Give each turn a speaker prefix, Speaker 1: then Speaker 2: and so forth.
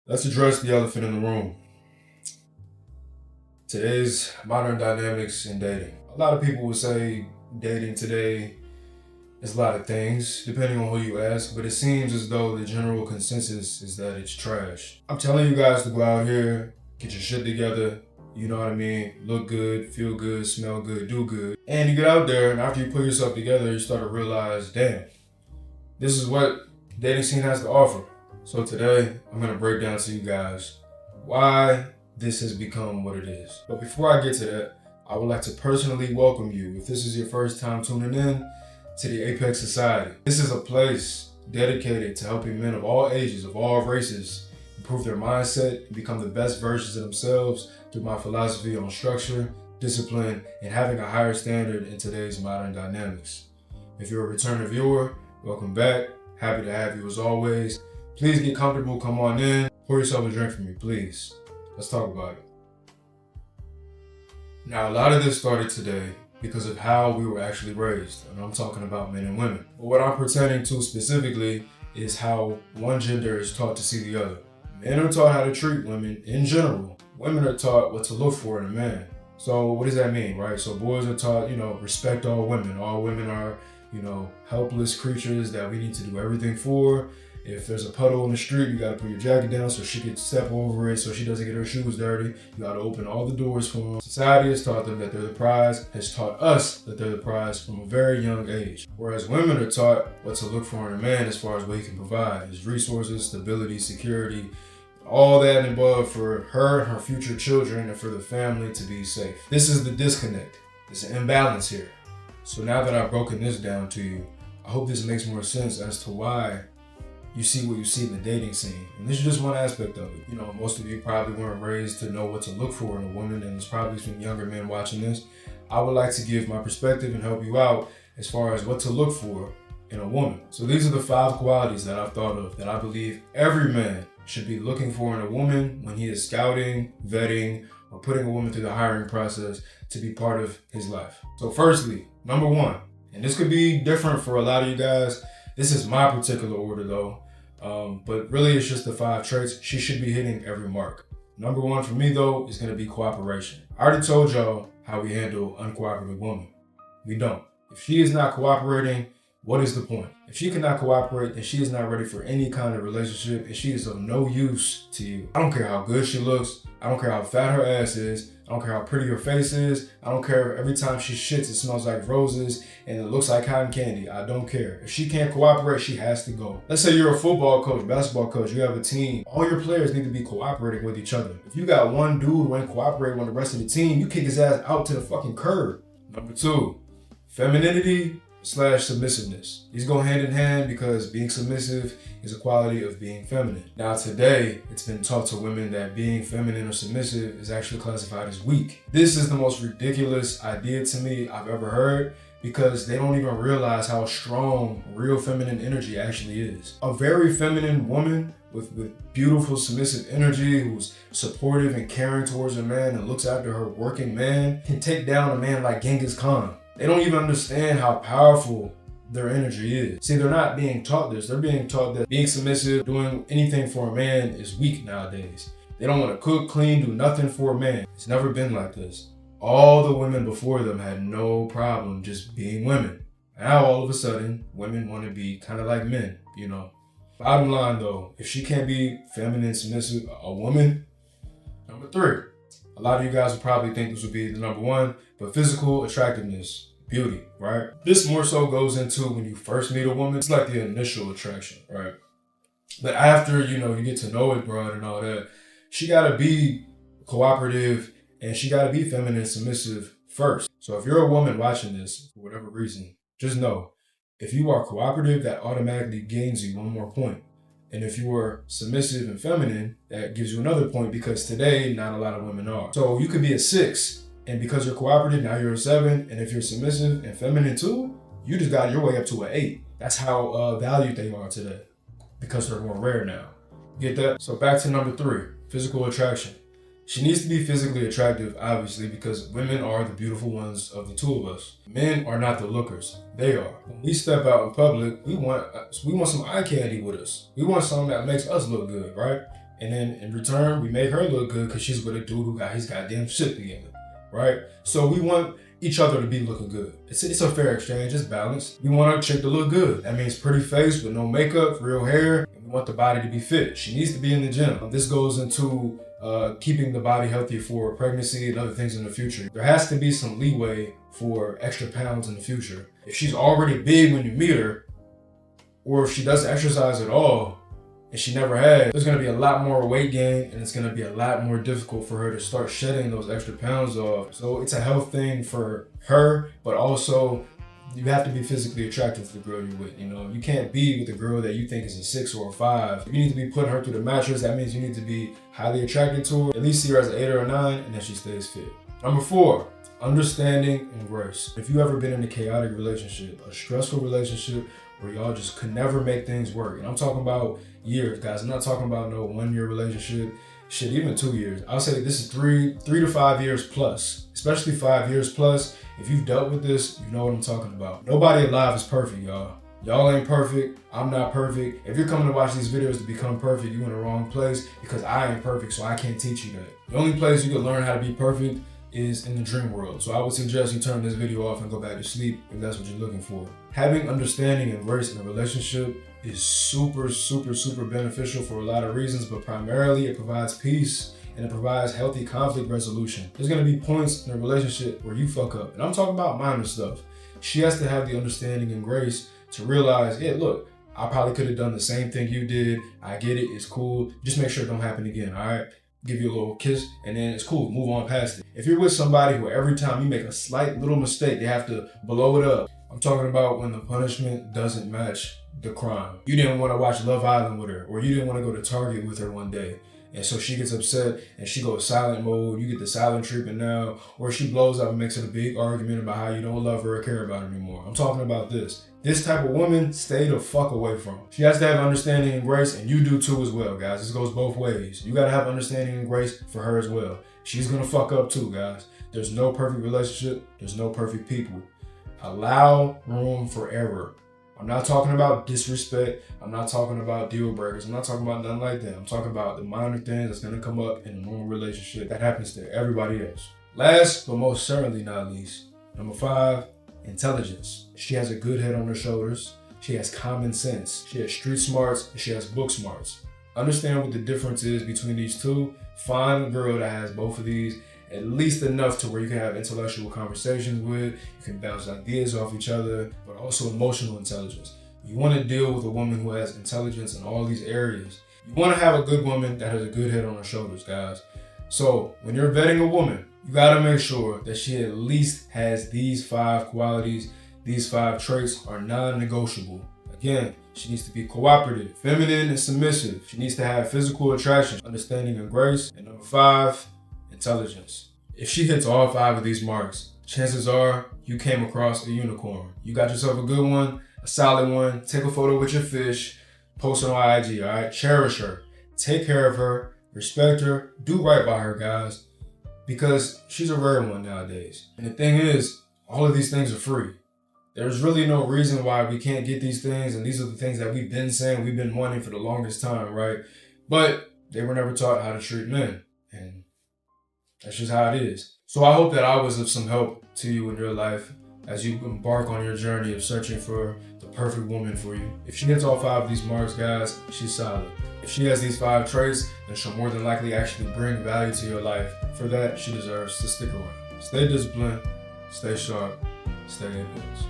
Speaker 1: Let's address the elephant in the room. Today's modern dynamics in dating. A lot of people would say dating today is a lot of things, depending on who you ask, but it seems as though the general consensus is that it's trash. I'm telling you guys to go out here, get your shit together, you know what I mean? Look good, feel good, smell good, do good. And you get out there, and after you put yourself together, you start to realize, damn, this is what dating scene has to offer. So today, I'm gonna break down to you guys why this has become what it is. But before I get to that, I would like to personally welcome you, if this is your first time tuning in, to the Apex Society. This is a place dedicated to helping men of all ages, of all races, improve their mindset and become the best versions of themselves through my philosophy on structure, discipline, and having a higher standard in today's modern dynamics. If you're a returning viewer, welcome back. Happy to have you as always. Please get comfortable, come on in. Pour yourself a drink for me, please. Let's talk about it. Now, a lot of this started today because of how we were actually raised, and I'm talking about men and women. But what I'm pertaining to specifically is how one gender is taught to see the other. Men are taught how to treat women in general. Women are taught what to look for in a man. So what does that mean, right? So boys are taught, respect all women. All women are, helpless creatures that we need to do everything for. If there's a puddle in the street, you gotta put your jacket down so she can step over it so she doesn't get her shoes dirty. You gotta open all the doors for them. Society has taught them that they're the prize, has taught us that they're the prize from a very young age. Whereas women are taught what to look for in a man as far as what he can provide, his resources, stability, security, all that and above for her and her future children and for the family to be safe. This is the disconnect. There's an imbalance here. So now that I've broken this down to you, I hope this makes more sense as to why you see what you see in the dating scene. And this is just one aspect of it. Most of you probably weren't raised to know what to look for in a woman, and there's probably some younger men watching this. I would like to give my perspective and help you out as far as what to look for in a woman. So these are the 5 qualities that I've thought of that I believe every man should be looking for in a woman when he is scouting, vetting, or putting a woman through the hiring process to be part of his life. So firstly, number 1, and this could be different for a lot of you guys. This is my particular order though. But really it's just the 5 traits. She should be hitting every mark. Number 1 for me though is gonna be cooperation. I already told y'all how we handle uncooperative women. We don't. If she is not cooperating, what is the point? If she cannot cooperate, then she is not ready for any kind of relationship and she is of no use to you. I don't care how good she looks. I don't care how fat her ass is. I don't care how pretty her face is. I don't care if every time she shits it smells like roses and it looks like cotton candy. I don't care. If she can't cooperate, she has to go. Let's say you're a football coach, basketball coach, you have a team. All your players need to be cooperating with each other. If you got one dude who ain't cooperating with the rest of the team, you kick his ass out to the fucking curb. Number 2, femininity / submissiveness. These go hand in hand because being submissive is a quality of being feminine. Now today, it's been taught to women that being feminine or submissive is actually classified as weak. This is the most ridiculous idea to me I've ever heard because they don't even realize how strong real feminine energy actually is. A very feminine woman with beautiful submissive energy who's supportive and caring towards her man and looks after her working man can take down a man like Genghis Khan. They don't even understand how powerful their energy is. See, they're not being taught this. They're being taught that being submissive, doing anything for a man is weak nowadays. They don't want to cook, clean, do nothing for a man. It's never been like this. All the women before them had no problem just being women. Now all of a sudden, women want to be kind of like men, Bottom line though, if she can't be feminine, submissive, a woman. Number 3. A lot of you guys would probably think this would be the number 1, but physical attractiveness, beauty, right? This more so goes into when you first meet a woman. It's like the initial attraction, right? But after, you get to know it, bro, and all that, she gotta be cooperative and she gotta be feminine, submissive first. So if you're a woman watching this, for whatever reason, just know, if you are cooperative, that automatically gains you 1 more point. And if you are submissive and feminine, that gives you another point because today, not a lot of women are. So you could be a 6, and because you're cooperative, now you're a 7. And if you're submissive and feminine too, you just got your way up to an 8. That's how valued they are today because they're more rare now. Get that? So back to number 3, physical attraction. She needs to be physically attractive, obviously, because women are the beautiful ones of the 2 of us. Men are not the lookers. They are. When we step out in public, we want some eye candy with us. We want something that makes us look good, right? And then in return, we make her look good because she's with a dude who got his goddamn shit together, right? So we want each other to be looking good. It's a fair exchange, it's balanced. We want our chick to look good. That means pretty face with no makeup, real hair, and we want the body to be fit. She needs to be in the gym. This goes into keeping the body healthy for pregnancy and other things in the future. There has to be some leeway for extra pounds in the future. If she's already big when you meet her, or if she doesn't exercise at all, and she never had, there's gonna be a lot more weight gain, and it's gonna be a lot more difficult for her to start shedding those extra pounds off. So it's a health thing for her, but also you have to be physically attractive to the girl you're with. You know, you can't be with a girl that you think is a 6 or a 5. You need to be putting her through the mattress. That means you need to be highly attracted to her, at least see her as an 8 or a 9, and then she stays fit. Number 4, understanding and grace. If you ever been in a chaotic relationship, a stressful relationship, where y'all just could never make things work. And I'm talking about years, guys. I'm not talking about no 1-year relationship. Shit, even 2 years. I'll say this is 3 to 5 years plus, especially 5 years plus. If you've dealt with this, you know what I'm talking about. Nobody alive is perfect, y'all. Y'all ain't perfect. I'm not perfect. If you're coming to watch these videos to become perfect, you're in the wrong place because I ain't perfect, so I can't teach you that. The only place you can learn how to be perfect is in the dream world. So I would suggest you turn this video off and go back to sleep if that's what you're looking for. Having understanding and grace in a relationship is super, super, super beneficial for a lot of reasons, but primarily it provides peace and it provides healthy conflict resolution. There's gonna be points in a relationship where you fuck up, and I'm talking about minor stuff. She has to have the understanding and grace to realize, yeah, look, I probably could have done the same thing you did. I get it, it's cool. Just make sure it don't happen again, all right? Give you a little kiss, and then it's cool, move on past it. If you're with somebody who every time you make a slight little mistake, they have to blow it up. I'm talking about when the punishment doesn't match the crime. You didn't want to watch Love Island with her, or you didn't want to go to Target with her one day. And so she gets upset and she goes silent mode, you get the silent treatment now, or she blows up and makes it a big argument about how you don't love her or care about her anymore. I'm talking about this. This type of woman, stay the fuck away from her. She has to have understanding and grace, and you do too as well, guys. This goes both ways. You gotta have understanding and grace for her as well. She's gonna fuck up too, guys. There's no perfect relationship. There's no perfect people. Allow room for error. I'm not talking about disrespect. I'm not talking about deal breakers. I'm not talking about nothing like that. I'm talking about the minor things that's gonna come up in a normal relationship that happens to everybody else. Last, but most certainly not least, number 5, intelligence. She has a good head on her shoulders. She has common sense. She has street smarts, and she has book smarts. Understand what the difference is between these two. Find a girl that has both of these, at least enough to where you can have intellectual conversations with, you can bounce ideas off each other, but also emotional intelligence. You want to deal with a woman who has intelligence in all these areas. You want to have a good woman that has a good head on her shoulders, guys. So when you're vetting a woman, you got to make sure that she at least has these 5 qualities. These 5 traits are non-negotiable. Again, she needs to be cooperative, feminine, and submissive. She needs to have physical attraction, understanding and grace. And number 5, intelligence. If she hits all 5 of these marks, chances are you came across a unicorn. You got yourself a good one, a solid one. Take a photo with your fish, post it on IG, all right? Cherish her, take care of her, respect her, do right by her, guys, because she's a rare one nowadays. And the thing is, all of these things are free. There's really no reason why we can't get these things, and these are the things that we've been saying, we've been wanting for the longest time, right? But they were never taught how to treat men, and that's just how it is. So I hope that I was of some help to you in your life as you embark on your journey of searching for the perfect woman for you. If she hits all 5 of these marks, guys, she's solid. If she has these 5 traits, then she'll more than likely actually bring value to your life. For that, she deserves to stick around. Stay disciplined, stay sharp, stay in business.